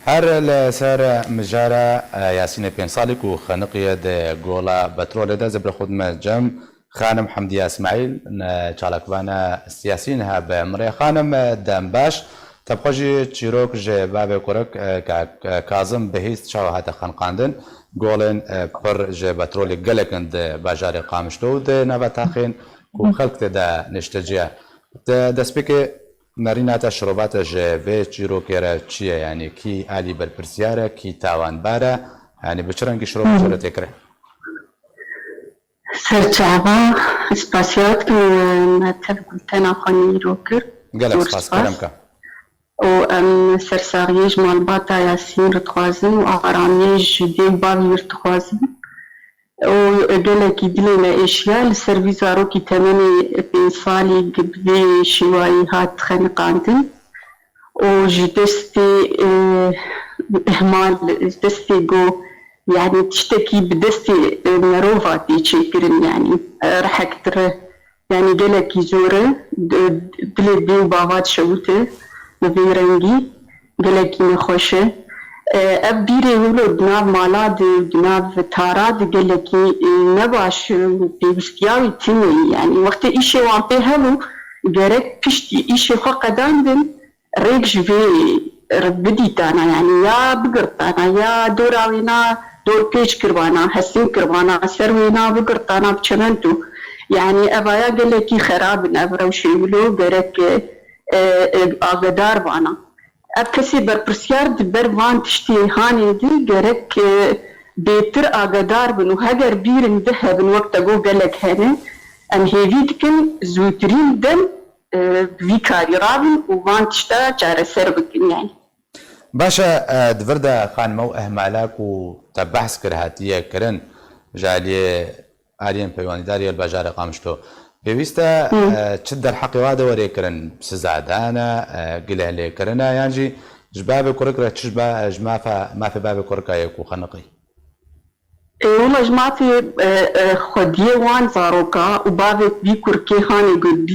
هر لسر مجارة ياسين بين صالك وخنقية جولا بترول ده زبر خود مجمع خانم حمدية اسماعيل çalakvana سياسيين ها بمري خانم دمباش تبخجي تشيروك جي باب كورك كازم بهيست شاو هاتا خانقاندن جولن بر جي بترول جلكند باجاري قامشتو ده نباتاخين وخلق ده نشتجيه ده سبيكي ناريناتا شروبات جي في تشيروكيرا تشيه يعني كي آلي بالبرسيارة كي تاوان بارا يعني بشرنكي شروب شورة تكره سرچاوا اسپاسیات که نتر گلتنا خانی روکر قالك سپاس كلامك و سرساریج مالباتا یاسین رتخوازن و آرامیج دیم باوی رتخوازن و قالك دلنا اشياء السيرفيس روكي تمني بنصالي قبلي شوي هات خنقاندن وجدستي اهمال دستي جو يعني تشتكي بدستي مروفاتي تشيكرن يعني راح اكتر يعني قالك يزوره دلي بيو بابات شوته بيرنجي قالك نخوشه ابديري ولو دناب مالاد دناب تاراد قالك نباش بيبستياوي تيمي يعني وقت ايشي وانتي هلو قالك بشتي ايشي فقدان بن ريكش في بدي تانا يعني يا بقرطانا يا دوراوينا دور بيش كروانا حسين كروانا سروينا بقرطانا بشمنتو يعني ابايا قالك خراب ابروشي ولو قالك اقدار بانا ابكسي بربرسيار دبر وان تشتي هاني دي قالك بيتر اقدار بنو هاجر بيرن ذهب وقت اقو قالك هنا ان هيفيتكن زوترين دم فيكاري رابن وان تشتا جار سربكن يعني باشا دفردا خان مو اهمالاك وتبحث كرهاتيه كرن جالي آلين بيواني داري الباجار قامشتو بيويستا تشد الحق وادا وري كرن بسزعدانا قله لي كرنا يعني جباب كوركرا تشبا جمافا ما في باب كوركا يكو خنقي والله جماعتي خديه وان زاروكا وبابك بي كوركي هاني قد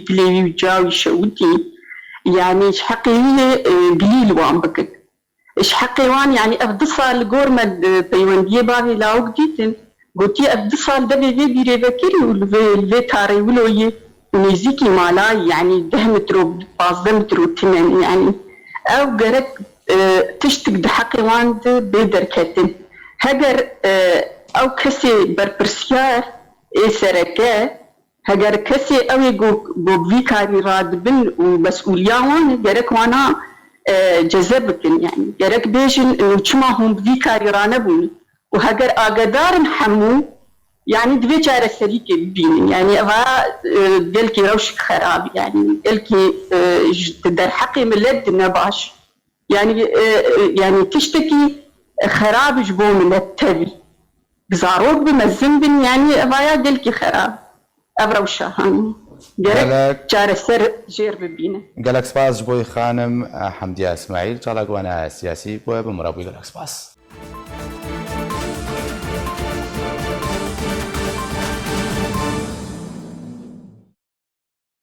بليوي جاوي شوتي يعني ايش حقي قليل وان بكت ايش حقي وان يعني افضصال قورمد بيونديه بابي لاوك ديتن قلتي افضصال دبي بيري بكيري والفي تاري ولوي ونيزيكي مالاي يعني 10 متر 15 متر تمام يعني او قرك تشتك بحقي وان بيدر كتن هجر او كسي بربرسيار اي سركه هجر كسي او جو فيكاري راد بن ومسؤوليه وان جرك وانا جذبكن يعني جرك بيجن انه كما هم فيكاري رانبوني وهجر اقدار نحمو يعني دبي جار سريكي بين يعني ابا قالكي روشك خراب يعني قالكي تدر حقي ملد نباش يعني تشتكي خراب جبو من التبي بزاروك بمزنبن يعني ابايا قالكي خراب ابروشا هاني قالك جار السر جير ببينه قالك سباس جبوي خانم حمدية اسماعيل çalakvana سياسي بو بمرابي قالك سباس